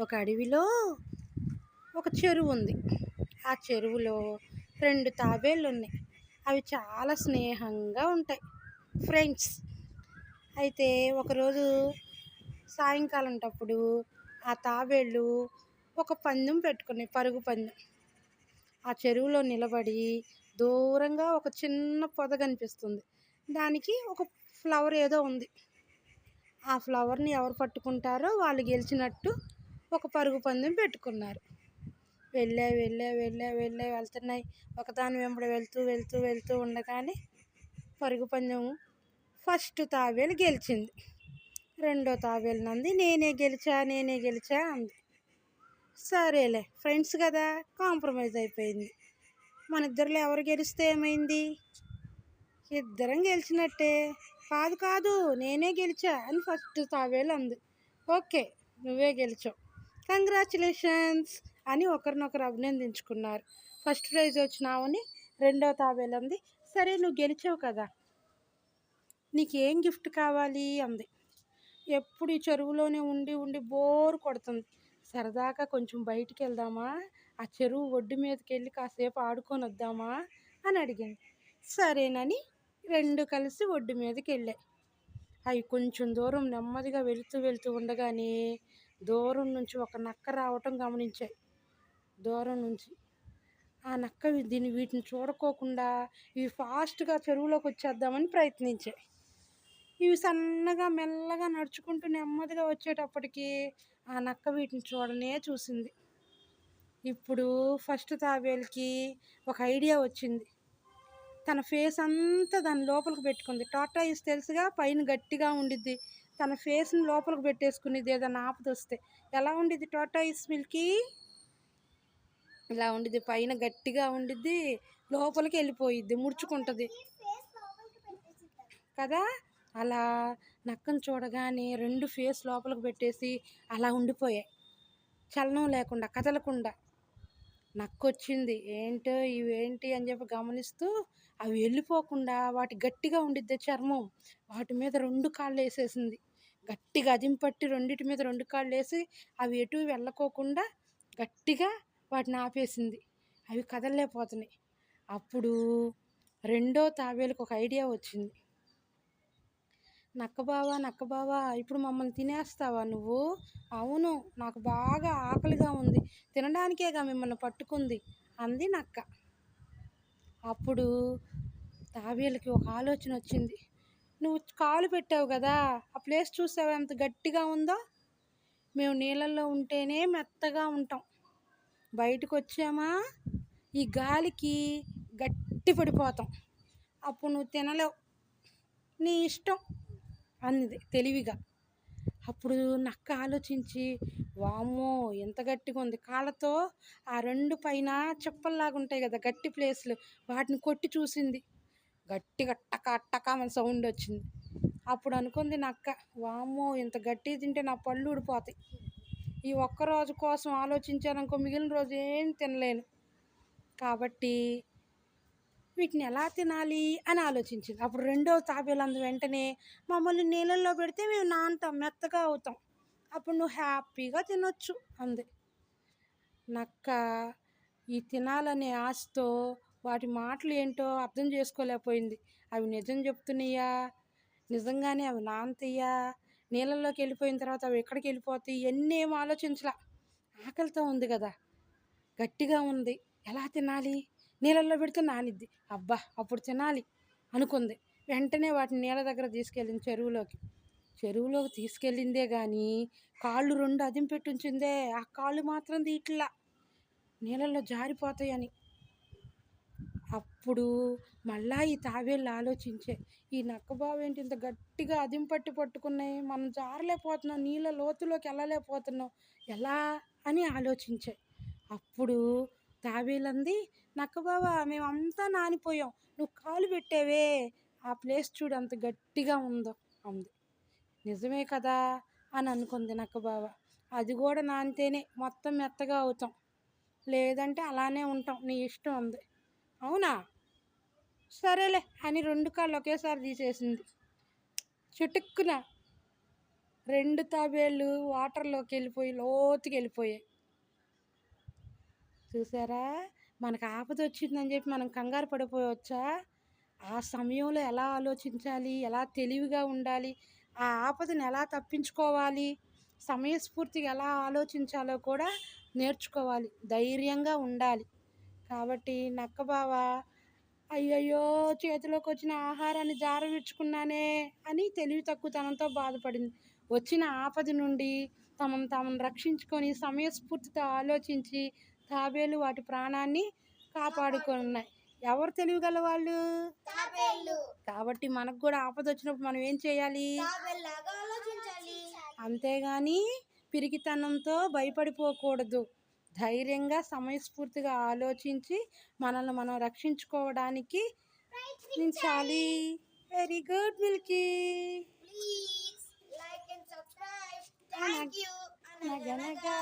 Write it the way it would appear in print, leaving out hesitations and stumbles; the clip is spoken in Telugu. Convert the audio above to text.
ఒక అడవిలో ఒక చెరువు ఉంది. ఆ చెరువులో 2 తాబేళ్ళు ఉన్నాయి. అవి చాలా స్నేహంగా ఉంటాయి, ఫ్రెండ్స్. అయితే ఒకరోజు సాయంకాలంటప్పుడు ఆ తాబేళ్ళు ఒక పందెం పెట్టుకున్నాయి, పరుగు పందెం. ఆ చెరువులో నిలబడి దూరంగా ఒక చిన్న పొద కనిపిస్తుంది. దానికి ఒక ఫ్లవర్ ఏదో ఉంది. ఆ ఫ్లవర్ని ఎవరు పట్టుకుంటారో వాళ్ళు గెలిచినట్టు ఒక పరుగు పందెం పెట్టుకున్నారు. వెళ్ళే వెళ్తున్నాయి. ఒకదాని వెంబడి వెళ్తూ ఉండగానే పరుగు పందెం ఫస్ట్ తాబేలు గెలిచింది. రెండో తాబేలు నంది నేనే గెలిచా అంది. సరేలే, ఫ్రెండ్స్ కదా, కాంప్రమైజ్ అయిపోయింది. మన ఇద్దరిలో ఎవరు గెలిస్తే ఏమైంది? ఇద్దరం గెలిచినట్టే. కాదు, నేనే గెలిచా అని ఫస్ట్ తాబేలు అంది. ఓకే, నువ్వే గెలిచావు, కంగ్రాచులేషన్స్ అని ఒకరినొకరు అభినందించుకున్నారు. ఫస్ట్ ప్రైజ్ వచ్చినావని రెండో తాబేలు అంది. సరే, నువ్వు గెలిచావు కదా, నీకేం గిఫ్ట్ కావాలి అంది. ఎప్పుడు ఈ చెరువులోనే ఉండి బోర్ కొడుతుంది. సరదాగా కొంచెం బయటికి వెళ్దామా, ఆ చెరువు ఒడ్డు మీదకి వెళ్ళి కాసేపు ఆడుకొని వద్దామా అని అడిగింది. సరేనని 2 కలిసి ఒడ్డు మీదకి వెళ్ళాయి. అవి కొంచెం దూరం నెమ్మదిగా వెళుతూ ఉండగానే దూరం నుంచి ఒక నక్క రావటం గమనించాయి. దూరం నుంచి ఆ నక్క వీటిని చూడకోకుండా ఇవి ఫాస్ట్గా చెరువులోకి వచ్చేద్దామని ప్రయత్నించాయి. ఇవి సన్నగా మెల్లగా నడుచుకుంటూ నెమ్మదిగా వచ్చేటప్పటికి ఆ నక్క వీటిని చూసింది. ఇప్పుడు ఫస్ట్ తాబేలుకి ఒక ఐడియా వచ్చింది. తన ఫేస్ అంతా దాని లోపలికి పెట్టుకుంది. టార్టాయిస్ తెలుసుగా, పైన గట్టిగా ఉండిద్ది. తన ఫేస్ని లోపలికి పెట్టేసుకునేది ఏదైనా ఆపదొస్తే. ఎలా ఉండిద్ది టార్టాయిస్ మిల్కీ? ఇలా ఉండిద్ది, పైన గట్టిగా ఉండిద్ది, లోపలికి వెళ్ళిపోయిద్ది, ముడుచుకుంటుంది కదా. అలా నక్కను చూడగానే 2 ఫేస్ లోపలికి పెట్టేసి అలా ఉండిపోయాయి, చలనం లేకుండా, కదలకుండా. నక్కొచ్చింది, ఏంటో ఇవేంటి అని చెప్పి గమనిస్తూ అవి వెళ్ళిపోకుండా వాటి గట్టిగా ఉండిద్ది చర్మం, వాటి మీద 2 కాళ్ళు వేసేసింది. గట్టిగా అదింపట్టి రెండిటి మీద 2 కాళ్ళు వేసి అవి ఎటు వెళ్ళకోకుండా గట్టిగా వాటిని ఆపేసింది. అవి కదలలేకపోతున్నాయి. అప్పుడు రెండో తాబేలుకి ఒక ఐడియా వచ్చింది. నక్క బావా, ఇప్పుడు మమ్మల్ని తినేస్తావా నువ్వు? అవును, నాకు బాగా ఆకలిగా ఉంది, తినడానికేగా మిమ్మల్ని పట్టుకుంది అంది నక్క. అప్పుడు తాబేలుకి ఒక ఆలోచన వచ్చింది. నువ్వు కాలు పెట్టావు కదా, ఆ ప్లేస్ చూసావా ఎంత గట్టిగా ఉందో? మేము నీళ్ళల్లో ఉంటేనే మెత్తగా ఉంటాం, బయటకు వచ్చామా ఈ గాలికి గట్టి పడిపోతాం, అప్పుడు నువ్వు తినలేవు, నీ ఇష్టం అన్నది తెలివిగా. అప్పుడు నక్క ఆలోచించి, వామ్మో ఎంత గట్టిగా ఉంది, కాళ్ళతో ఆ 2 పైన చెప్పల్లాగా ఉంటాయి కదా గట్టి ప్లేస్లు, వాటిని కొట్టి చూసింది. గట్టిగా టకా మన సౌండ్ వచ్చింది. అప్పుడు అనుకుంది నక్క, వామ్మో ఇంత గట్టిగా తింటే నా పళ్ళు ఊడిపోతాయి, ఈ ఒక్కరోజు కోసం ఆలోచించాననుకో మిగిలిన రోజు ఏం తినలేను, కాబట్టి వీటిని ఎలా తినాలి అని ఆలోచించింది. అప్పుడు రెండో తాబేలు వెంటనే, మమ్మల్ని నీళ్ళల్లో పెడితే మేము నానతాం, మెత్తగా అవుతాం, అప్పుడు నువ్వు హ్యాపీగా తినొచ్చు అంది. నక్క ఈ తినాలనే ఆశతో వాటి మాటలు ఏంటో అర్థం చేసుకోలేకపోయింది. అవి నిజం చెప్తున్నాయా, నిజంగానే అవి నానతయ్యా, నీళ్ళల్లోకి వెళ్ళిపోయిన తర్వాత అవి ఎక్కడికి వెళ్ళిపోతాయి, ఇవన్నీ ఏం ఆలోచించలా. ఆకలితో ఉంది కదా, గట్టిగా ఉంది, ఎలా తినాలి, నీళ్ళల్లో పెడితే నానిద్ది, అబ్బా అప్పుడు తినాలి అనుకుంది. వెంటనే వాటిని నీళ్ళ దగ్గర తీసుకెళ్ళింది, చెరువులోకి తీసుకెళ్ళిందే కానీ కాళ్ళు 2 అదింపెట్టి ఉంచిందే, ఆ కాళ్ళు మాత్రం తీట్లా, నీళ్ళల్లో జారిపోతాయని. అప్పుడు మళ్ళా ఈ తాబేళ్ళు ఆలోచించే, ఈ నక్కబావ ఏంటి ఇంత గట్టిగా అదింపట్టి పట్టుకున్నాయి, మనం జారలేకపోతున్నాం, నీళ్ళ లోతులోకి వెళ్ళలేకపోతున్నాం, ఎలా అని ఆలోచించాయి. అప్పుడు తాబేలంది, నక్కబావ మేమంతా నానిపోయాం, నువ్వు కాలు పెట్టావే ఆ ప్లేస్ చూడు అంత గట్టిగా ఉందో అంది. నిజమే కదా అని అనుకుంది నక్కబావ. అది కూడా నానితేనే మొత్తం మెత్తగా అవుతాం, లేదంటే అలానే ఉంటాం, నీ ఇష్టం అంది. అవునా, సరేలే అని 2 కాళ్ళు ఒకేసారి తీసేసింది. చుటుక్కున 2 తాబేళ్ళు వాటర్‌లోకి వెళ్ళిపోయి లోతుకి వెళ్ళిపోయాయి. చూసారా? మనకు ఆపదొచ్చిందని చెప్పి మనం కంగారు పడిపోవచ్చా? ఆ సమయంలో ఎలా ఆలోచించాలి? ఎలా తెలివిగా ఉండాలి? ఆ ఆపదను ఎలా తప్పించుకోవాలి? సమయస్ఫూర్తిగా ఎలా ఆలోచించాలో కూడా నేర్చుకోవాలి. ధైర్యంగా ఉండాలి. కాబట్టి నక్క బావ అయ్యయ్యో! చేతిలోకొచ్చిన ఆహారాన్ని జారవిడుచుకున్నానే అని తెలివి తక్కువతనంతో బాధపడింది. వచ్చిన ఆపద నుండి తమను రక్షించుకొని సమయస్ఫూర్తితో ఆలోచించి తాబేలు వాటి ప్రాణాన్ని కాపాడుకున్నాయి. ఎవరు తెలివిగల వాళ్ళు? తాబేళ్ళు. కాబట్టి మనకు కూడా ఆపదొచ్చినప్పుడు మనం ఏం చేయాలి? తాబేల్లాగా ఆలోచించాలి. అంతేగాని పిరికితనంతో భయపడిపోకూడదు. ధైర్యంగా సమయస్ఫూర్తిగా ఆలోచించి మనల్ని మనం రక్షించుకోవడానికి ప్రయత్నించాలి. Very good Milky. Please like and subscribe. అనగ Thank you. అనగనగా